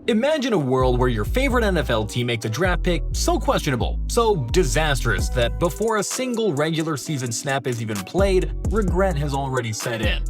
Imagine a world where your favorite NFL team makes a draft pick so questionable, so disastrous that before a single regular season snap is even played, regret has already set in.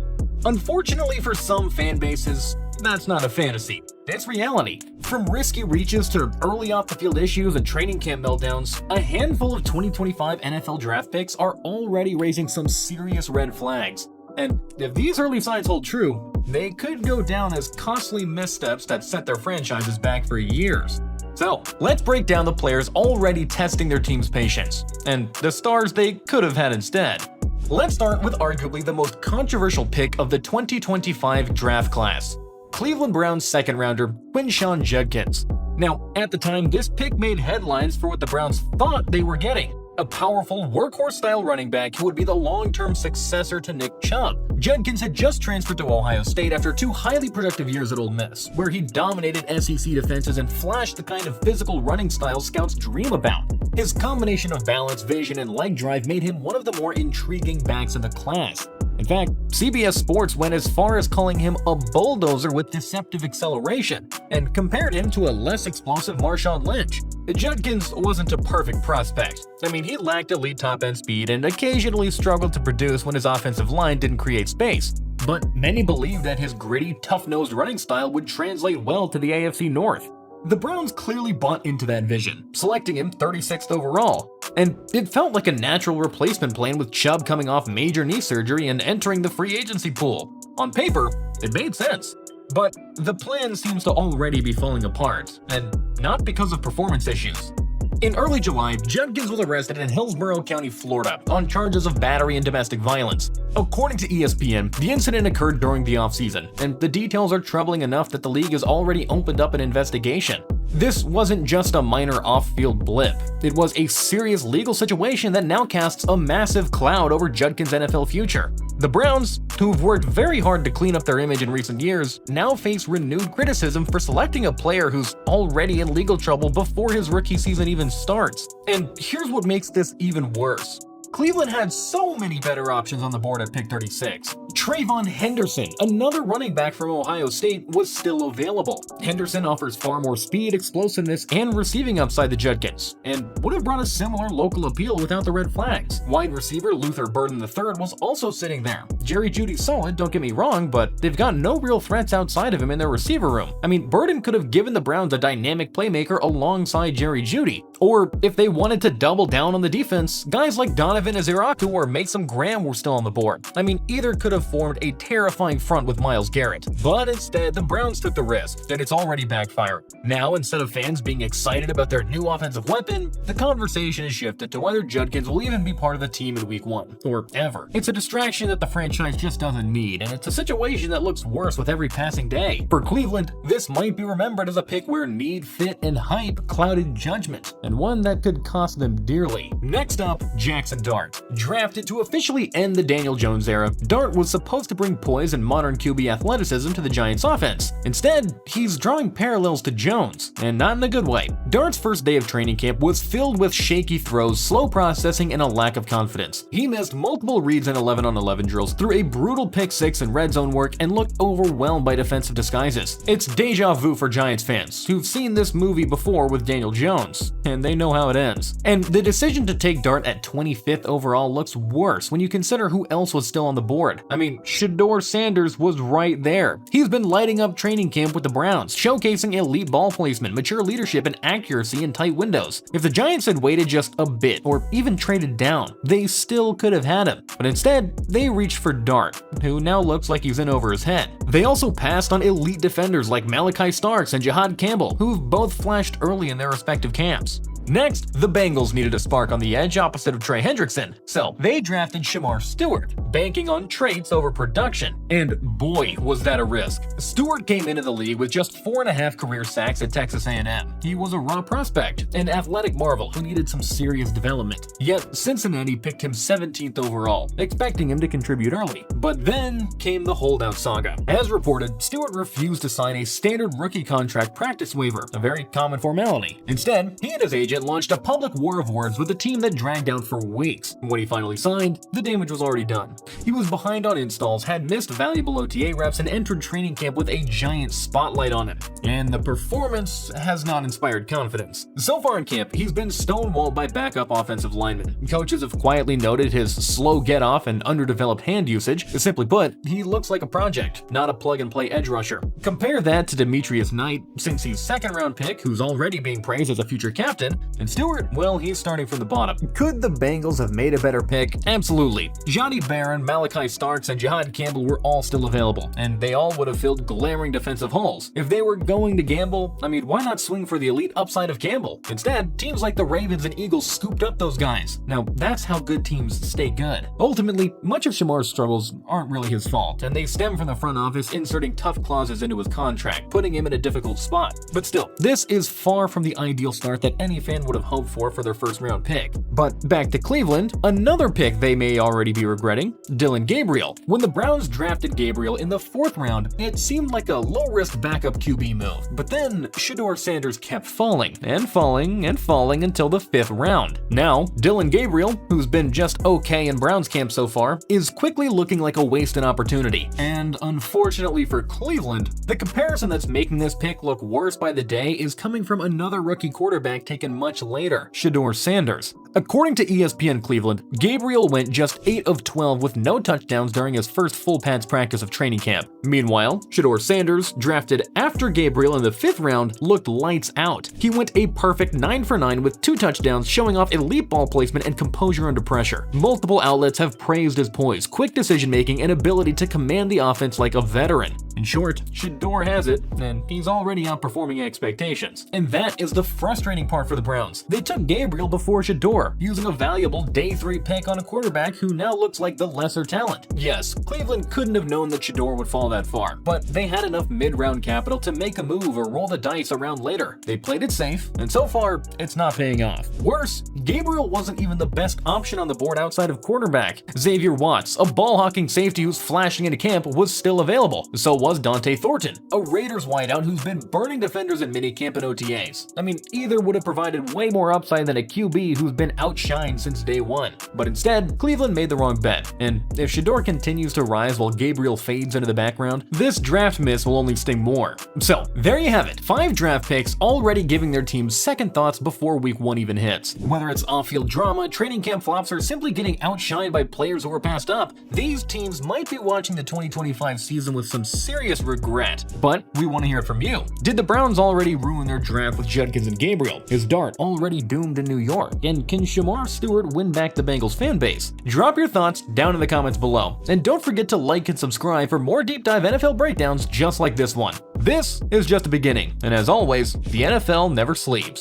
Unfortunately for some fan bases, that's not a fantasy. It's reality. From risky reaches to early off-the-field issues and training camp meltdowns, a handful of 2025 NFL draft picks are already raising some serious red flags. And if these early signs hold true, they could go down as costly missteps that set their franchises back for years. So, let's break down the players already testing their team's patience, and the stars they could have had instead. Let's start with arguably the most controversial pick of the 2025 draft class, Cleveland Browns second-rounder Quinshon Judkins. Now, at the time, this pick made headlines for what the Browns thought they were getting. A powerful, workhorse-style running back who would be the long-term successor to Nick Chubb. Judkins had just transferred to Ohio State after 2 highly productive years at Ole Miss, where he dominated SEC defenses and flashed the kind of physical running style scouts dream about. His combination of balance, vision, and leg drive made him one of the more intriguing backs in the class. In fact, CBS Sports went as far as calling him a bulldozer with deceptive acceleration, and compared him to a less explosive Marshawn Lynch. Judkins wasn't a perfect prospect. I mean, he lacked elite top-end speed and occasionally struggled to produce when his offensive line didn't create space. But many believed that his gritty, tough-nosed running style would translate well to the AFC North. The Browns clearly bought into that vision, selecting him 36th overall. And it felt like a natural replacement plan with Chubb coming off major knee surgery and entering the free agency pool. On paper, it made sense. But the plan seems to already be falling apart, and not because of performance issues. In early July, Judkins was arrested in Hillsborough County, Florida, on charges of battery and domestic violence. According to ESPN, the incident occurred during the offseason, and the details are troubling enough that the league has already opened up an investigation. This wasn't just a minor off-field blip. It was a serious legal situation that now casts a massive cloud over Judkins' NFL future. The Browns, who've worked very hard to clean up their image in recent years, now face renewed criticism for selecting a player who's already in legal trouble before his rookie season even starts. And here's what makes this even worse. Cleveland had so many better options on the board at pick 36. Trayvon Henderson, another running back from Ohio State, was still available. Henderson offers far more speed, explosiveness, and receiving upside to Judkins, and would have brought a similar local appeal without the red flags. Wide receiver Luther Burden III was also sitting there. Jerry Jeudy's solid, don't get me wrong, but they've got no real threats outside of him in their receiver room. I mean, Burden could have given the Browns a dynamic playmaker alongside Jerry Jeudy. Or if they wanted to double down on the defense, guys like Donovan Eziraku or Mason Graham were still on the board. I mean, either could have formed a terrifying front with Myles Garrett. But instead, the Browns took the risk, and it's already backfired. Now, instead of fans being excited about their new offensive weapon, the conversation has shifted to whether Judkins will even be part of the team in week 1, or ever. It's a distraction that the franchise just doesn't need, and it's a situation that looks worse with every passing day. For Cleveland, this might be remembered as a pick where need, fit, and hype clouded judgment, and one that could cost them dearly. Next up, Jaxson Dart. Drafted to officially end the Daniel Jones era, Dart was supposed to bring poise and modern QB athleticism to the Giants' offense. Instead, he's drawing parallels to Jones, and not in a good way. Dart's first day of training camp was filled with shaky throws, slow processing, and a lack of confidence. He missed multiple reads and 11-on-11 drills, threw a brutal pick 6 in red zone work, and looked overwhelmed by defensive disguises. It's deja vu for Giants fans, who've seen this movie before with Daniel Jones, and they know how it ends. And the decision to take Dart at 25th overall looks worse when you consider who else was still on the board. I mean, Shedeur Sanders was right there. He's been lighting up training camp with the Browns, showcasing elite ball placement, mature leadership, and accuracy in tight windows. If the Giants had waited just a bit, or even traded down, they still could have had him. But instead, they reached for Dart, who now looks like he's in over his head. They also passed on elite defenders like Malachi Starks and Jahad Campbell, who've both flashed early in their respective camps. Next, the Bengals needed a spark on the edge opposite of Trey Hendrickson, so they drafted Shemar Stewart, banking on traits over production. And boy, was that a risk. Stewart came into the league with just 4.5 career sacks at Texas A&M. He was a raw prospect, an athletic marvel who needed some serious development. Yet, Cincinnati picked him 17th overall, expecting him to contribute early. But then came the holdout saga. As reported, Stewart refused to sign a standard rookie contract practice waiver, a very common formality. Instead, he and his agent agent launched a public war of words with a team that dragged out for weeks. When he finally signed, the damage was already done. He was behind on installs, had missed valuable OTA reps, and entered training camp with a giant spotlight on him. And the performance has not inspired confidence. So far in camp, he's been stonewalled by backup offensive linemen. Coaches have quietly noted his slow get-off and underdeveloped hand usage. Simply put, he looks like a project, not a plug-and-play edge rusher. Compare that to Demetrius Knight, Cincy's second-round pick, who's already being praised as a future captain, and Stewart, well, he's starting from the bottom. Could the Bengals have made a better pick? Absolutely. Johnny Barron, Malachi Starks, and Jihad Campbell were all still available, and they all would have filled glaring defensive holes. If they were going to gamble, why not swing for the elite upside of Campbell? Instead, teams like the Ravens and Eagles scooped up those guys. Now, that's how good teams stay good. Ultimately, much of Shemar's struggles aren't really his fault, and they stem from the front office inserting tough clauses into his contract, putting him in a difficult spot. But still, this is far from the ideal start that any fan would have hoped for their first-round pick. But back to Cleveland, another pick they may already be regretting, Dillon Gabriel. When the Browns drafted Gabriel in the 4th round, it seemed like a low-risk backup QB move. But then, Shedeur Sanders kept falling, and falling, and falling until the 5th round. Now, Dillon Gabriel, who's been just okay in Browns camp so far, is quickly looking like a wasted opportunity. And unfortunately for Cleveland, the comparison that's making this pick look worse by the day is coming from another rookie quarterback taken much later, Shedeur Sanders. According to ESPN Cleveland, Gabriel went just 8 of 12 with no touchdowns during his first full pads practice of training camp. Meanwhile, Shedeur Sanders, drafted after Gabriel in the 5th round, looked lights out. He went a perfect 9 for 9 with 2 touchdowns, showing off elite ball placement and composure under pressure. Multiple outlets have praised his poise, quick decision-making, and ability to command the offense like a veteran. In short, Shedeur has it, and he's already outperforming expectations. And that is the frustrating part for the Browns. They took Gabriel before Shedeur, using a valuable day 3 pick on a quarterback who now looks like the lesser talent. Yes, Cleveland couldn't have known that Shedeur would fall that far, but they had enough mid-round capital to make a move or roll the dice around later. They played it safe, and so far, it's not paying off. Worse, Gabriel wasn't even the best option on the board outside of quarterback. Xavier Watts, a ball-hawking safety who's flashing into camp, was still available. So was Dante Thornton, a Raiders wideout who's been burning defenders in minicamp and OTAs. Either would have provided way more upside than a QB who's been outshined since day 1. But instead, Cleveland made the wrong bet, and if Shedeur continues to rise while Gabriel fades into the background, this draft miss will only sting more. So, there you have it, 5 draft picks already giving their teams second thoughts before week 1 even hits. Whether it's off-field drama, training camp flops, or simply getting outshined by players who were passed up, these teams might be watching the 2025 season with some serious regret. But we want to hear it from you. Did the Browns already ruin their draft with Judkins and Gabriel? Is Dart already doomed in New York? And can Shemar Stewart win back the Bengals fan base? Drop your thoughts down in the comments below. And don't forget to like and subscribe for more deep dive NFL breakdowns just like this one. This is just the beginning, and as always, the NFL never sleeps.